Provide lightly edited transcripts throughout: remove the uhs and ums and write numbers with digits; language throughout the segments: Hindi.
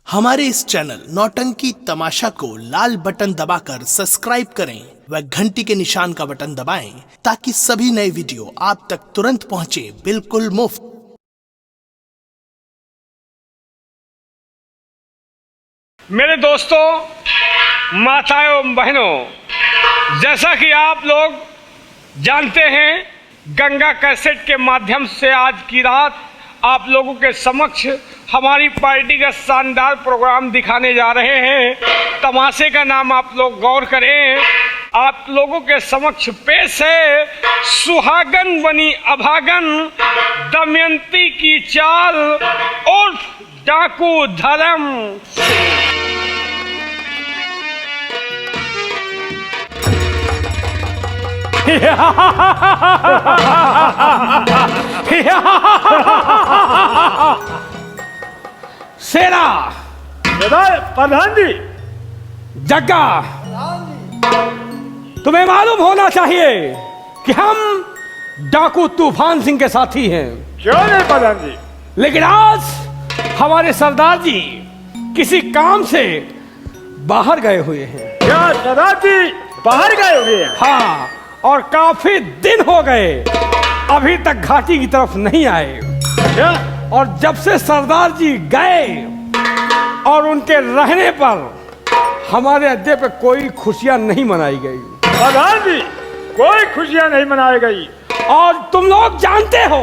हमारे इस चैनल नौटंकी तमाशा को लाल बटन दबाकर सब्सक्राइब करें व घंटी के निशान का बटन दबाएं ताकि सभी नए वीडियो आप तक तुरंत पहुंचे बिल्कुल मुफ्त। मेरे दोस्तों, माताओं, बहनों, जैसा कि आप लोग जानते हैं, गंगा कैसेट के माध्यम से आज की रात आप लोगों के समक्ष हमारी पार्टी का शानदार प्रोग्राम दिखाने जा रहे हैं। तमाशे का नाम आप लोग गौर करें। आप लोगों के समक्ष पेश है सुहागन बनी अभागन, दमयंती की चाल उर्फ डाकू धर्म। सेना प्रधान जी, जग्गा, तुम्हें मालूम होना चाहिए कि हम डाकू तूफान सिंह के साथी हैं। क्यों नहीं प्रधान जी? लेकिन आज हमारे सरदार जी किसी काम से बाहर गए हुए हैं। क्या सरदार जी बाहर गए हुए हैं? हाँ, और काफी दिन हो गए, अभी तक घाटी की तरफ नहीं आए। क्या? और जब से सरदार जी गए और उनके रहने पर हमारे अड्डे पे कोई खुशियां नहीं मनाई गई। प्रधान जी, कोई खुशियां नहीं मनाई गई। और तुम लोग जानते हो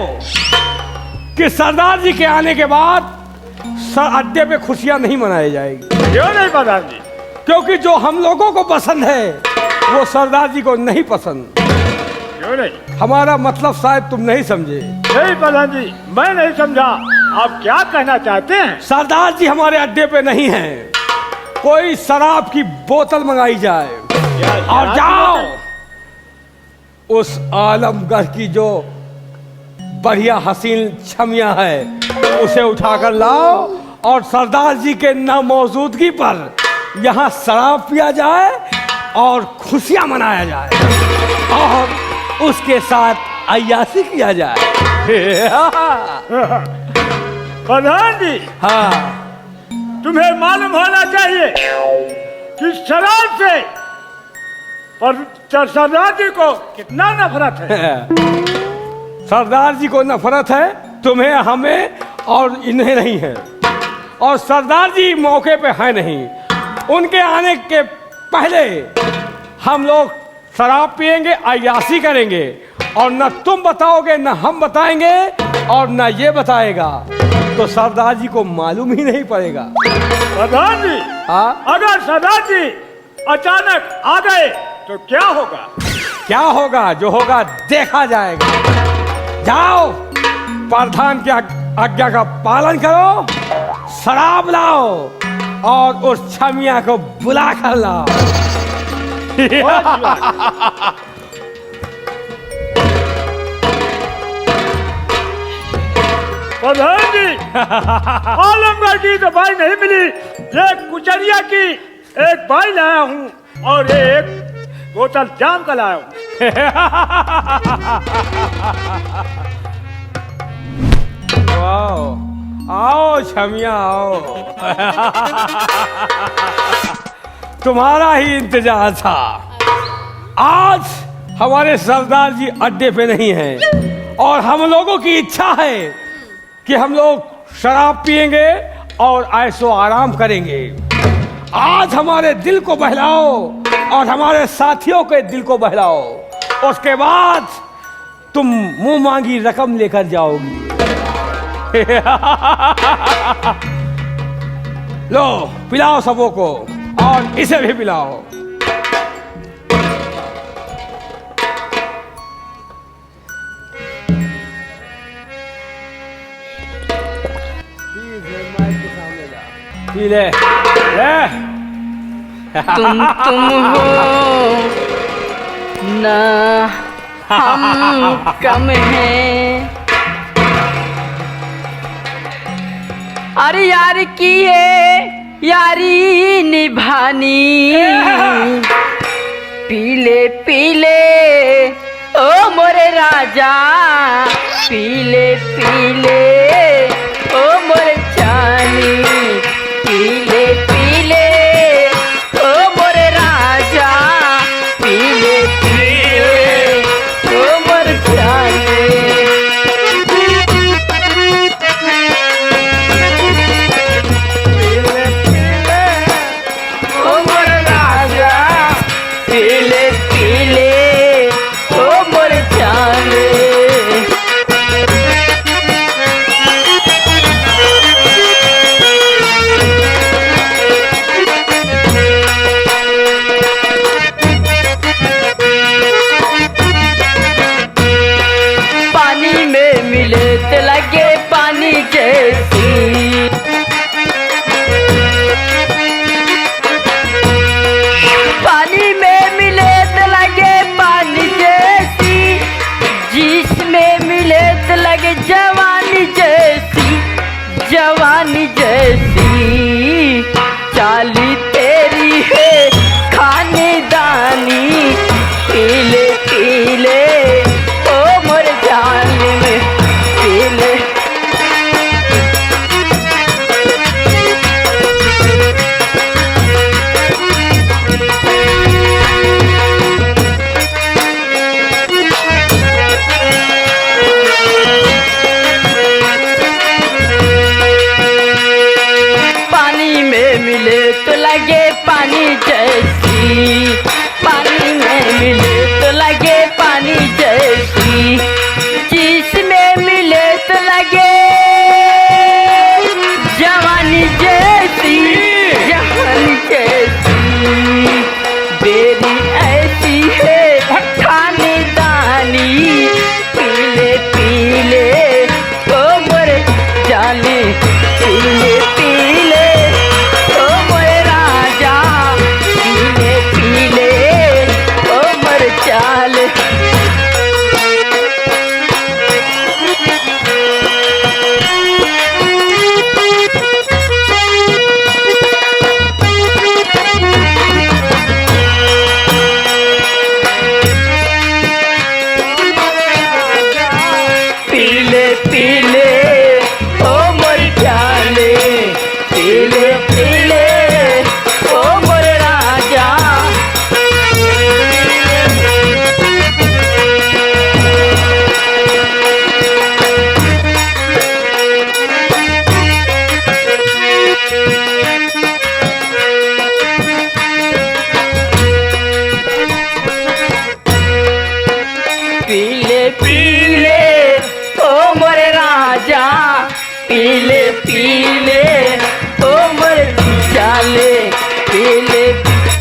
कि सरदार जी के आने के बाद अड्डे पे खुशियां नहीं मनाई जाएगी। क्यों नहीं प्रधान जी? क्योंकि जो हम लोगों को पसंद है वो सरदार जी को नहीं पसंद। क्यों नहीं? हमारा मतलब शायद तुम नहीं समझे। नहीं प्रधान जी, मैं नहीं समझा। आप क्या कहना चाहते हैं? सरदार जी हमारे अड्डे पे नहीं हैं। कोई शराब की बोतल मंगाई जाए और जाओ उस आलमगढ़ की जो बढ़िया हसीन छमिया है उसे उठाकर लाओ और सरदार जी के न मौजूदगी पर यहाँ शराब पिया जाए और खुशियां मनाया जाए और उसके साथ अय्याशी किया जाए। प्रधान जी, हाँ, तुम्हें मालूम होना चाहिए कि शराब से पर सरदार जी को कितना नफरत है। सरदार जी को नफरत है, तुम्हें, हमें और इन्हें नहीं है। और सरदार जी मौके पे है नहीं। उनके आने के पहले हम लोग शराब पिएंगे, अय्याशी करेंगे और न तुम बताओगे न हम बताएंगे और न ये बताएगा, तो सरदार जी को मालूम ही नहीं पड़ेगा। प्रधान जी, हाँ, अगर सरदार जी अचानक आ गए तो क्या होगा? क्या होगा? जो होगा देखा जाएगा। जाओ, प्रधान की आज्ञा का पालन करो, शराब लाओ और उस छमिया को बुला कर लाओ। प्रधान जी, आलमगढ़ की तो भाई नहीं मिली, एक कुचरिया की एक भाई लाया हूँ और एक बोतल जाम का लाया हूँ। आओ छमिया आओ। तुम्हारा ही इंतजार था। आज हमारे सरदार जी अड्डे पे नहीं हैं और हम लोगों की इच्छा है कि हम लोग शराब पिएंगे और ऐशो आराम करेंगे। आज हमारे दिल को बहलाओ और हमारे साथियों के दिल को बहलाओ, उसके बाद तुम मुंह मांगी रकम लेकर जाओगी। लो, पिलाओ सबों को और इसे भी पिलाओ। पी ले, तुम हो ना हम कम हैं। अरे यार की है यारी निभानी, पीले पीले ओ मोरे राजा, पीले पीले ओ मोरे जानी, लगे पानी जैसी, पानी में मिले तो लगे पानी जैसी, जिसमें मिले तो लगे जवानी जैसी, जवानी जैसी। बेरी ऐसी है खानदानी, पीले पीले ओ मोरे जाने, पीले पीले ओ मोरे राजा, पीले पीले ओ मोरे चाल। पीले पीले ओ मोर जाले, पीले पीले ओ मोर राजा। पीले पीले ओ मोर राजा, पीले पीले ओ मोर चाले, पीले पीले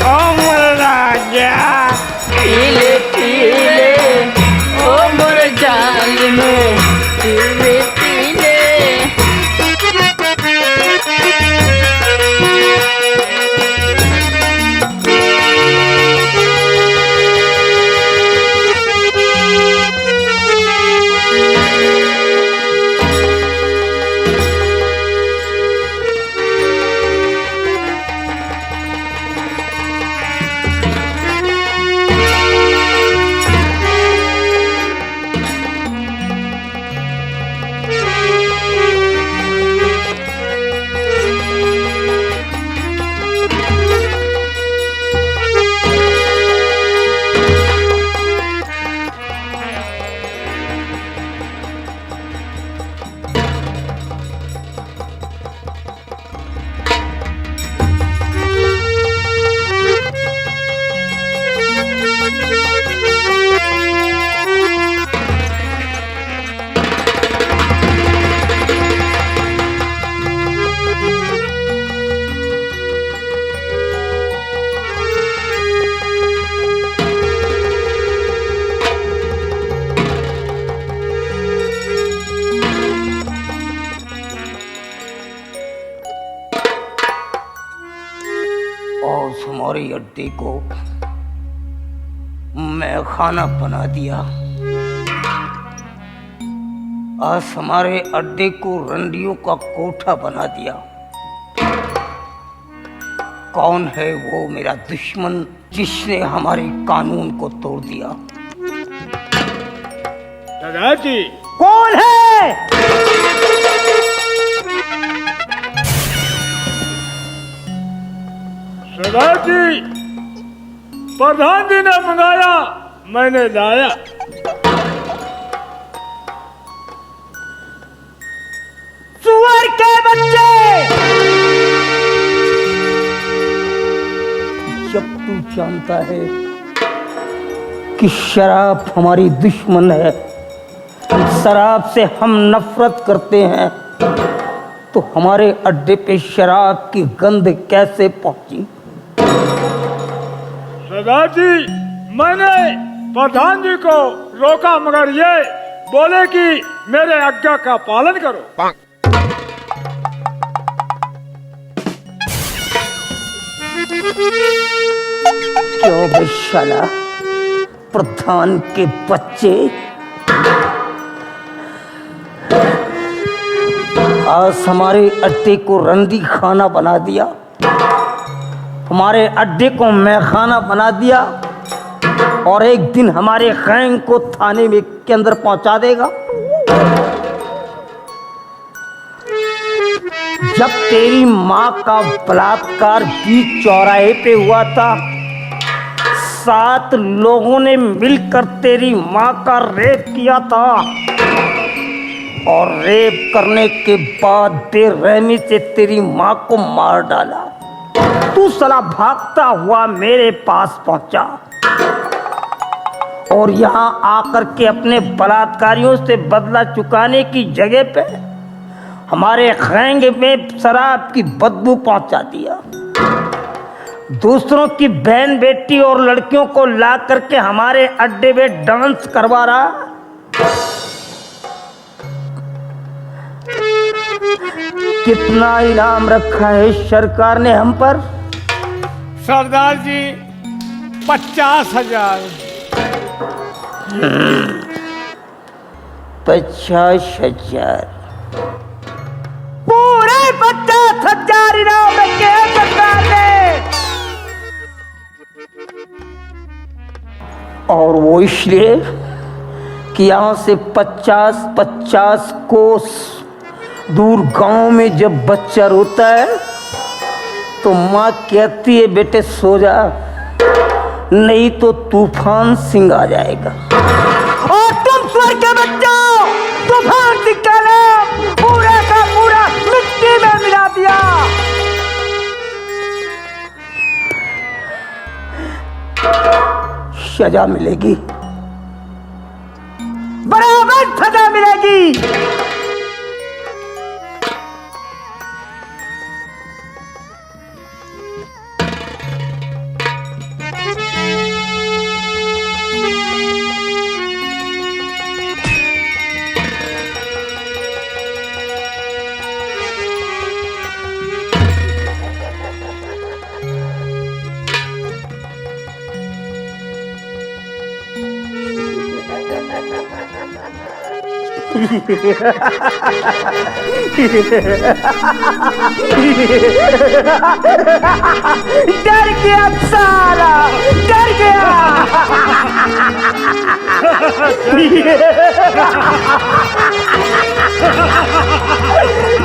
ओ मोर राजा, पीले पीले ओ मोर जाल में, पीले पीले। आज हमारे अड्डे को मैं खाना बना दिया। आज हमारे अड्डे को रंडियों का कोठा बना दिया। कौन है वो मेरा दुश्मन जिसने हमारे कानून को तोड़ दिया? दादाजी कौन है? सरदार जी, प्रधान जी ने मंगाया, मैंने लाया। सुअर के बच्चे, जब तू जानता है कि शराब हमारी दुश्मन है, शराब से हम नफरत करते हैं, तो हमारे अड्डे पे शराब की गंध कैसे पहुंची? सरदार जी, मैंने प्रधान जी को रोका, मगर ये बोले कि मेरे आज्ञा का पालन करो। क्यों बेशाला प्रधान के बच्चे, आज हमारे अड्डे को रंडी खाना बना दिया, हमारे अड्डे को मैं खाना बना दिया, और एक दिन हमारे गैंग को थाने में के अंदर पहुंचा देगा। जब तेरी माँ का बलात्कार बीच चौराहे पे हुआ था, 7 लोगों ने मिलकर तेरी माँ का रेप किया था और रेप करने के बाद बेरहमी से तेरी माँ को मार डाला। तू साला भागता हुआ मेरे पास पहुंचा और यहाँ आकर के अपने बलात्कारियों से बदला चुकाने की जगह पे हमारे गैंग में शराब की बदबू पहुंचा दिया। दूसरों की बहन बेटी और लड़कियों को ला करके हमारे अड्डे में डांस करवा रहा। कितना इनाम रखा है सरकार ने हम पर? सरदार जी 50,000। 50,000 पूरे 50,000 इनाम रखे हैं सरकार ने। और वो इसलिए कि यहाँ से 50-50 कोस दूर गांव में जब बच्चा रोता है तो माँ कहती है बेटे सो जा, नहीं तो तूफान सिंह आ जाएगा। और तुम स्वर्ग के बच्चों, तूफान सिंह का नाम पूरा का पूरा मिट्टी में मिला दिया। सजा मिलेगी, बराबर सजा मिलेगी। डर गया साला, डर गया।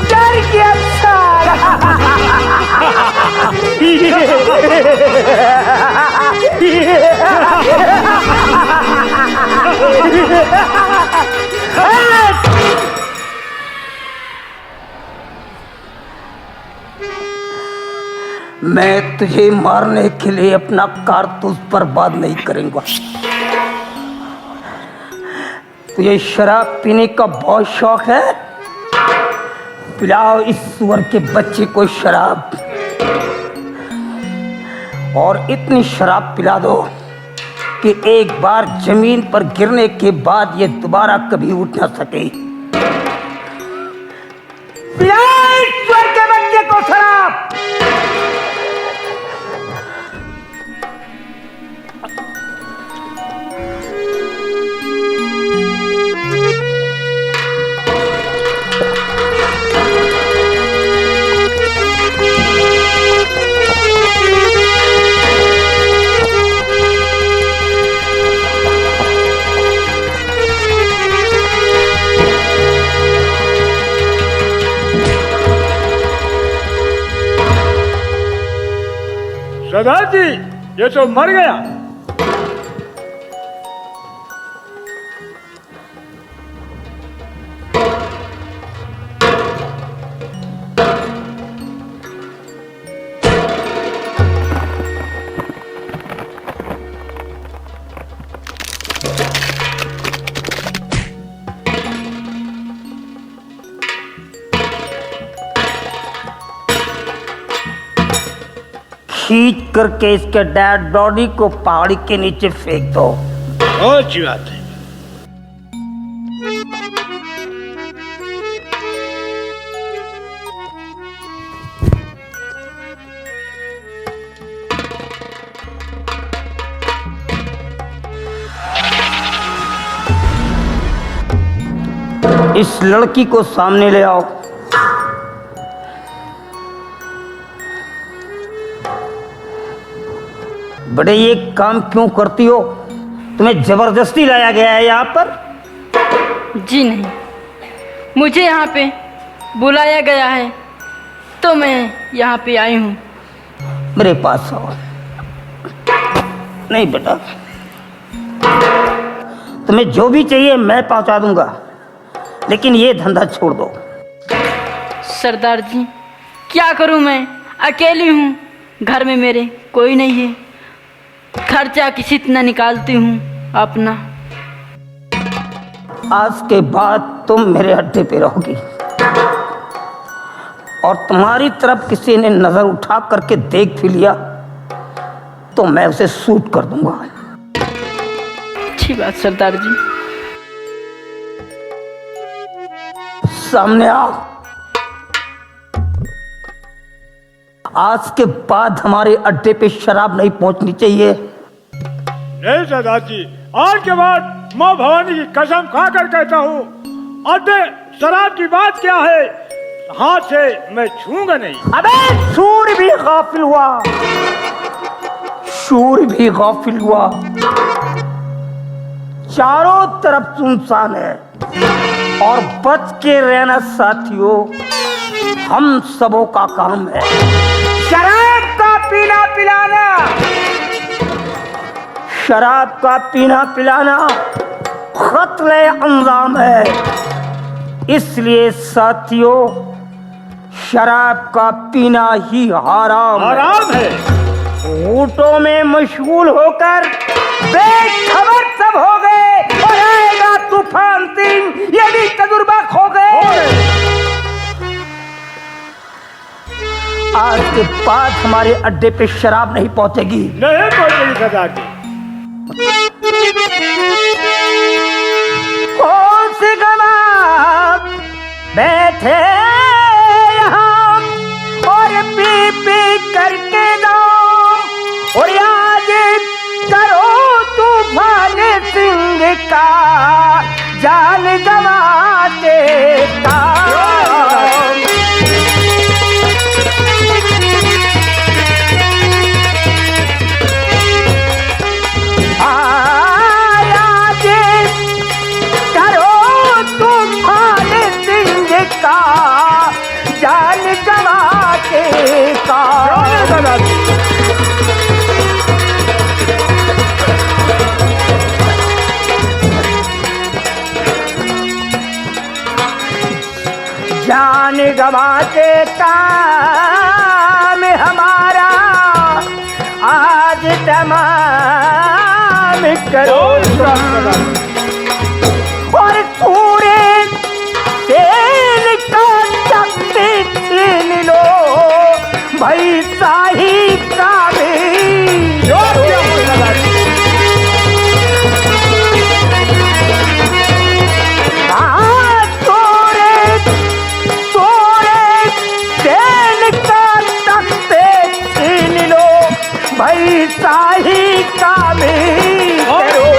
डर गया साला। मैं तुझे मारने के लिए अपना कारतूस बर्बाद नहीं करूंगा। तुझे शराब पीने का बहुत शौक है, पिलाओ इस सुअर के बच्चे को शराब, और इतनी शराब पिला दो कि एक बार जमीन पर गिरने के बाद ये दोबारा कभी उठ ना सके। पिलाओ इस सुअर के बच्चे को शराब। सरदार जी ये तो मर गया। खींच करके इसके डेड बॉडी को पहाड़ी के नीचे फेंक दो। बहुत अच्छी बात है। इस लड़की को सामने ले आओ। बड़े ये काम क्यों करती हो? तुम्हें जबरदस्ती लाया गया है यहाँ पर? जी नहीं, मुझे यहाँ पे बुलाया गया है तो मैं यहाँ पे आई हूँ। मेरे पास आओ। नहीं बेटा, तुम्हें जो भी चाहिए मैं पहुंचा दूंगा, लेकिन ये धंधा छोड़ दो। सरदार जी क्या करूं मैं, अकेली हूँ, घर में मेरे कोई नहीं है, खर्चा किसी इतना निकालती हूँ अपना। आज के बाद तुम मेरे अड्डे पे रहोगी और तुम्हारी तरफ किसी ने नजर उठा करके देख भी लिया तो मैं उसे शूट कर दूंगा। अच्छी बात सरदार जी। सामने आओ। आज के बाद हमारे अड्डे पे शराब नहीं पहुंचनी चाहिए। नहीं सरदार जी, आज के बाद माँ भवानी की कसम खाकर कहता हूँ, अड्डे शराब की बात क्या है, हाथ से मैं छूंगा नहीं। अबे सूर भी गाफिल हुआ, शूर भी गाफिल हुआ। चारों तरफ सुनसान है और बच के रहना साथियों हम सबों का काम है। शराब का पीना पिलाना, शराब का पीना पिलाना खतरे अंजाम है। इसलिए साथियों शराब का पीना ही हराम है। ऊँटों में मशगूल होकर बेखबर सब हो गए और आएगा तूफान सिंह, ये भी तजुर्बा खो गए। आज के बाद हमारे अड्डे पे शराब नहीं पहुंचेगी। नहीं पहुंचेगी सरदार जी। होश गवा बैठे यहाँ और पी पी करके जाओ और आज करो तूफान सिंह का जान गवाते का। जान गवाते का जान गवाते काम हमारा आज तमाम करो और पूरे तेल का चक्के छीन लो भाई साहिब का भाई साही का भी करो।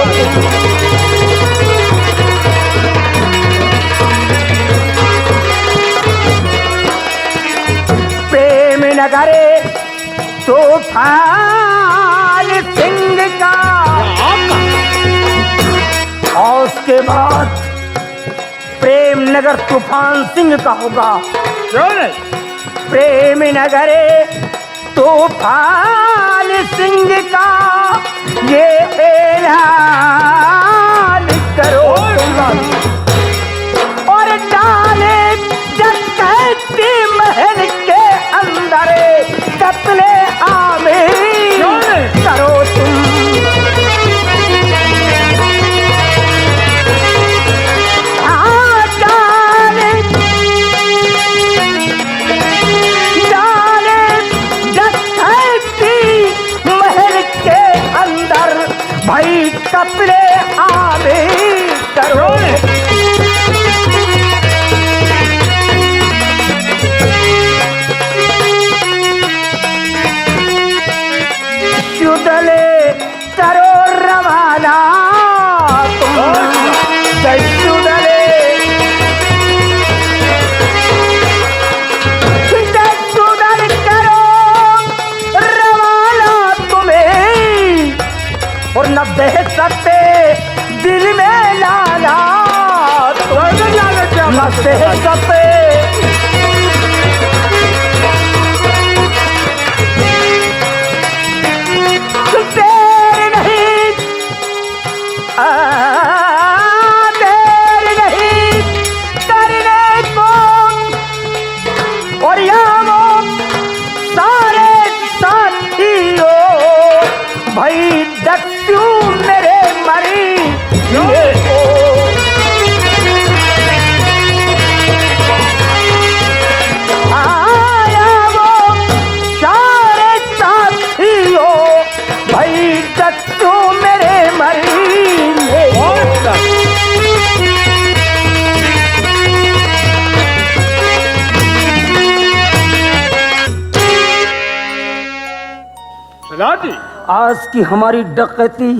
प्रेम नगरे तूफान सिंह का और उसके बाद प्रेम नगर तूफान सिंह का होगा। क्यों नहीं? प्रेम नगरे तूफान सिंह का ये ऐलान करो और डाले डकैती महल के अंदर कत्ले आमिर करो तुम। भाई कपड़े आवे करो शुदले करो रवाना तुम शुदले शुदल करो रवाना तुम्हें और न बह सकते दिल में लाला न बह सकते देर जी। आज की हमारी डकैती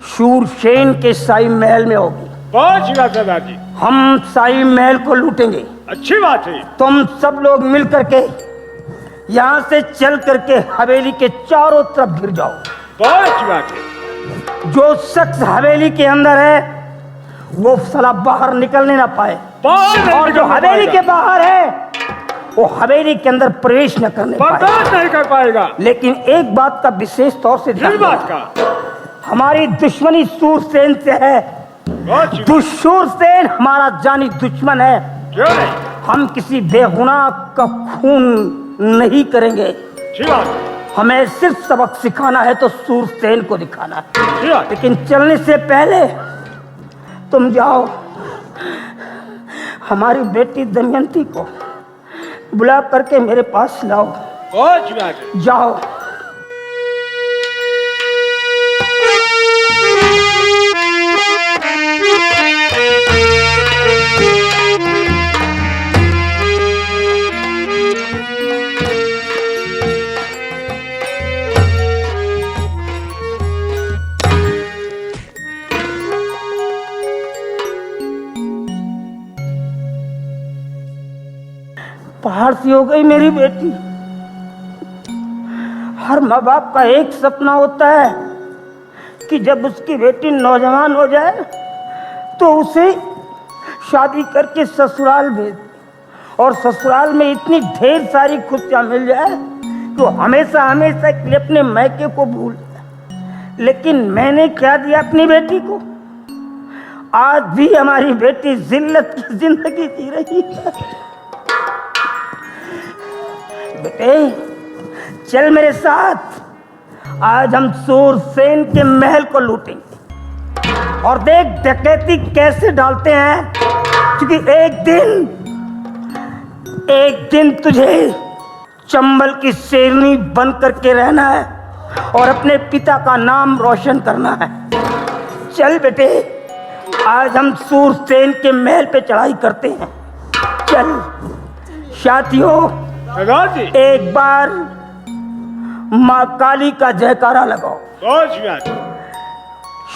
शूरसेन के शाही महल में होगी। बहुत अच्छी बात सरदार जी। हम शाही महल को लूटेंगे। अच्छी बात है। तुम सब लोग मिल करके यहाँ से चल करके हवेली के चारों तरफ घिर जाओ। बहुत अच्छी बात है। जो शख्स हवेली के अंदर है वो साला बाहर निकलने ना पाए, और जो हवेली के बाहर है वो हवेली के अंदर प्रवेश न करने पाए। बर्दाश्त नहीं कर पाएगा। लेकिन एक बात का विशेष तौर से ध्यान बात देना, का हमारी दुश्मनी शूरसेन से है। शूरसेन हमारा जानी दुश्मन है। क्यों नहीं? हम किसी बेगुनाह का खून नहीं करेंगे। हमें सिर्फ सबक सिखाना है तो शूरसेन को दिखाना है। लेकिन चलने से पहले तुम जाओ, हमारी बेटी दमयंती को बुला करके मेरे पास लाओ। जाओ। पहाड़ सी हो गई मेरी बेटी। हर माँ बाप का एक सपना होता है कि जब उसकी बेटी नौजवान हो जाए तो उसे शादी करके ससुराल भेज, और ससुराल में इतनी ढेर सारी खुशियाँ मिल जाए कि वो हमेशा हमेशा के लिए अपने मैके को भूल जाए। लेकिन मैंने क्या दिया अपनी बेटी को? आज भी हमारी बेटी जिल्लत की जिंदगी जी रही है। बेटे चल मेरे साथ, आज हम शूरसेन के महल को लूटेंगे और देख डकैती कैसे डालते हैं। क्योंकि एक दिन तुझे चंबल की शेरनी बन करके रहना है और अपने पिता का नाम रोशन करना है। चल बेटे, आज हम शूरसेन के महल पे चढ़ाई करते हैं। चल साथियों, एक बार माँ काली का जयकारा लगाओ।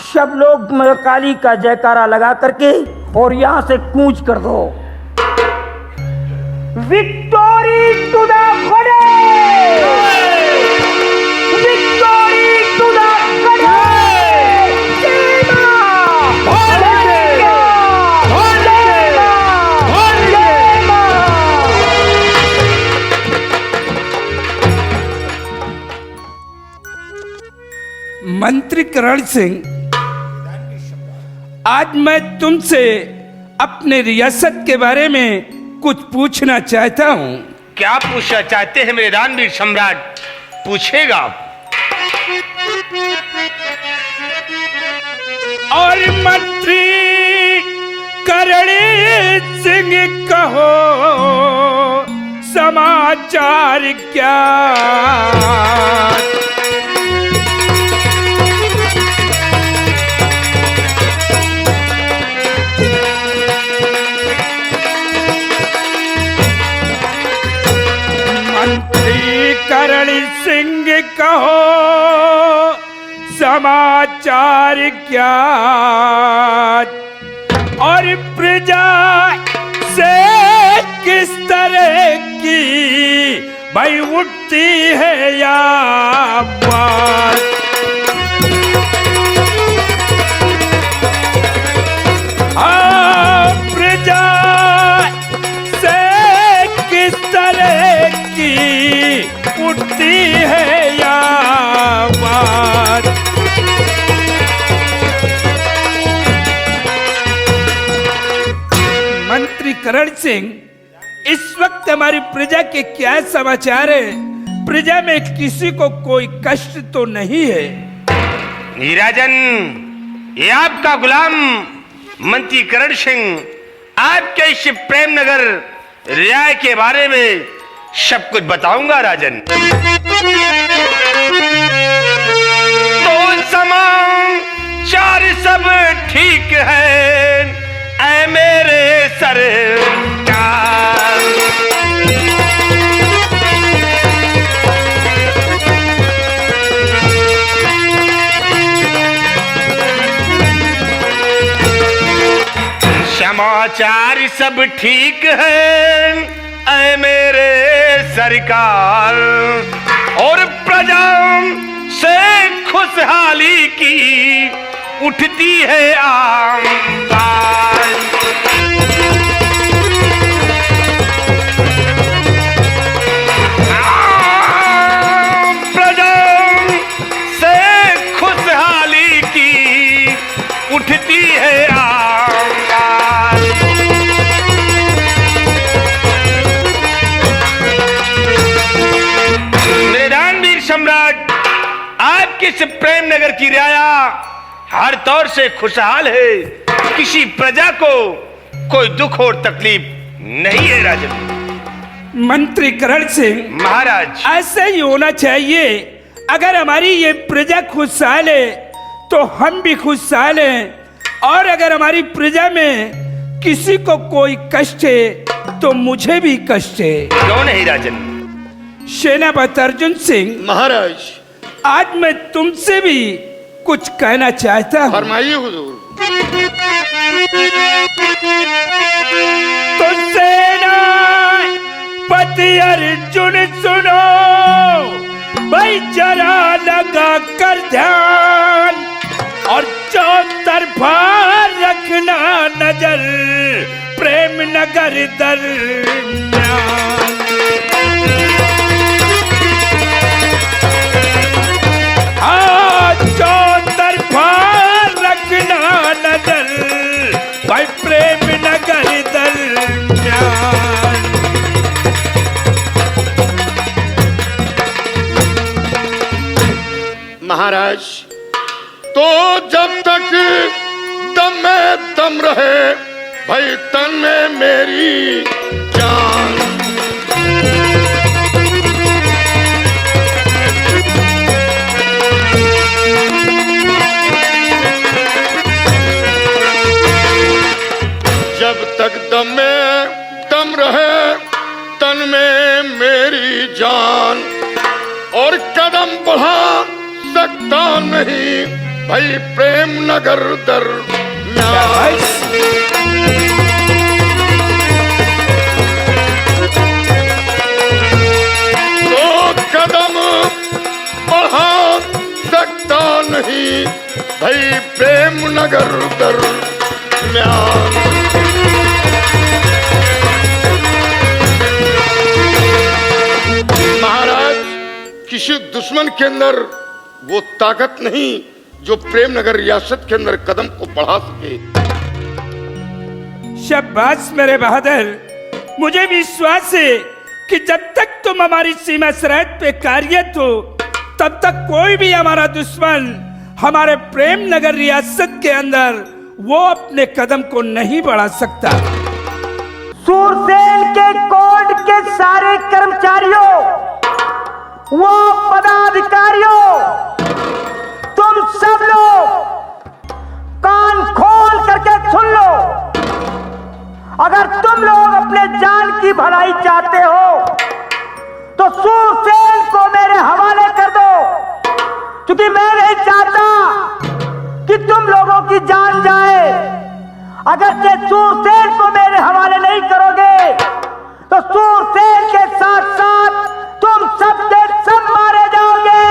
सब लोग माँ काली का जयकारा लगा करके और यहाँ से कूच कर दो। Victory to the goddess! Victory to the मंत्री करण सिंह, आज मैं तुमसे अपने रियासत के बारे में कुछ पूछना चाहता हूँ। क्या पूछना चाहते हैं मेरे रणवीर सम्राट? पूछेगा। और मंत्री करण सिंह कहो समाचार क्या? करण सिंह कहो समाचार क्या? और प्रजा से किस तरह की भाई उठती है या बात? प्रजा से किस तरह की उठती है या बात? मंत्री करण सिंह, इस वक्त हमारी प्रजा के क्या समाचार है? प्रजा में किसी को कोई कष्ट तो नहीं है? नीराजन, ये आपका गुलाम मंत्री करण सिंह आपके इस प्रेमनगर रियाय के बारे में सब कुछ बताऊंगा राजन। तो समाचार सब ठीक है ऐ मेरे सरकार। समाचार सब ठीक है ऐ मेरे सरकार, और प्रजा से खुशहाली की उठती है आवाज। प्रजा से खुशहाली की उठती है आवाज। मेरे दानवीर सम्राट, आपके इस प्रेम नगर की रियाया हर तौर से खुशहाल है। किसी प्रजा को कोई दुख और तकलीफ नहीं है राजन। मंत्री करण सिंह महाराज, ऐसे ही होना चाहिए। अगर हमारी ये प्रजा खुशहाल है तो हम भी खुशहाल हैं, और अगर हमारी प्रजा में किसी को कोई कष्ट है तो मुझे भी कष्ट है। क्यों नहीं राजन? सेनापति अर्जुन सिंह महाराज, आज मैं तुमसे भी कुछ कहना चाहता हूँ। फरमाइए हुजूर। तो सेनापति अर्जुन सुनो, भाई जरा लगा कर ध्यान, और चौतरफा रखना नजर प्रेम नगर दरमियान। चौतरफा रखना नजर भाई प्रेम नगर दरमियान। महाराज, तो जब तक दम में दम रहे भाई तन में मेरी जान, जब तक दम में दम रहे तन में मेरी जान, और कदम बढ़ा सकता नहीं भाई प्रेम नगर दरमियान। तो कदम बढ़ा सकता नहीं भाई प्रेम नगर दरमियान। महाराज, किसी दुश्मन के अंदर वो ताकत नहीं जो प्रेम नगर रियासत के अंदर कदम को बढ़ा सके। शाबाश मेरे बहादुर, मुझे विश्वास है कि जब तक तुम हमारी सीमा सरहद पे कार्यरत हो तब तक कोई भी हमारा दुश्मन हमारे प्रेम नगर रियासत के अंदर वो अपने कदम को नहीं बढ़ा सकता। सूरसेन के कोर्ट के सारे कर्मचारियों, वो पदाधिकारियों, तुम सब लोग कान खोल करके सुन लो। अगर तुम लोग अपने जान की भलाई चाहते हो तो सूरसेन को मेरे हवाले कर दो, क्योंकि मैं नहीं चाहता कि तुम लोगों की जान जाए। अगर ये सूरसेन को मेरे हवाले नहीं करोगे तो सूरसेन के साथ साथ तुम सब के सब मारे जाओगे।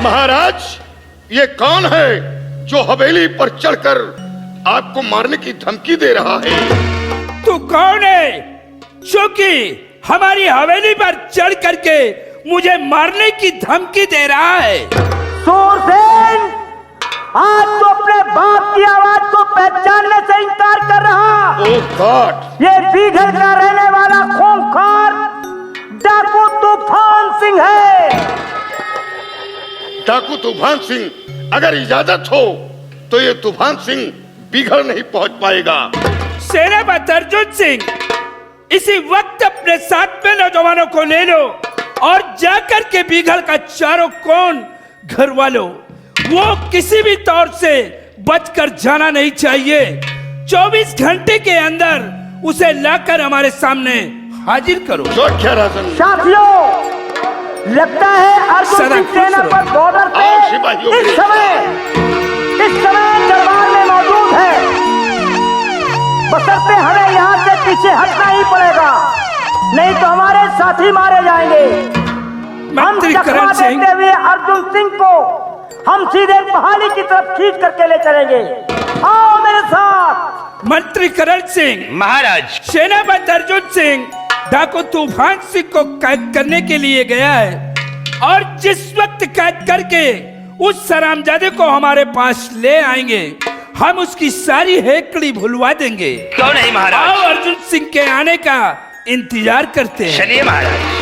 महाराज, ये कौन है जो हवेली पर चढ़कर आपको मारने की धमकी दे रहा है? तू कौन है जो कि हमारी हवेली पर चढ़ करके मुझे मारने की धमकी दे रहा है? सूरसेन आज तो अपने बाप की आवाज को पहचानने से इंकार कर रहा। ओह गॉड! ये बीघल का रहने वाला खूंखार डाकू तूफान सिंह है। डाकू तूफान सिंह, अगर इजाजत हो तो ये तूफान सिंह बीघल नहीं पहुंच पाएगा। सेनापति अर्जुन सिंह, इसी वक्त अपने साथ में नौजवानों को ले लो और जाकर के बीघल का चारों कोन घर वालों, वो किसी भी तौर से बचकर जाना नहीं चाहिए। 24 घंटे के अंदर उसे लाकर हमारे सामने हाजिर करो। जो क्या राजन? साथियों, लगता है अर्जुन सदा सिंह खुश सेना रहो। पर बॉर्डर आओ सिपाहियों, पे इस समय दरबार में मौजूद है। बशर्ते नहीं तो हमारे साथी मारे जाएंगे। हम मंत्री चकमा करण सिंह, देते हुए अर्जुन सिंह को हम सीधे पहाड़ी की तरफ खींच करके ले चलेंगे। आओ मेरे साथ। मंत्री करण सिंह, महाराज सेनापति अर्जुन सिंह डाकू तूफान सिंह को कैद करने के लिए गया है और जिस वक्त कैद करके उस सरामजादे को हमारे पास ले आएंगे हम उसकी सारी हेकड़ी भुलवा देंगे। क्यों नहीं महाराज? आओ अर्जुन सिंह के आने का इंतजार करते हैं। चलिए महाराज।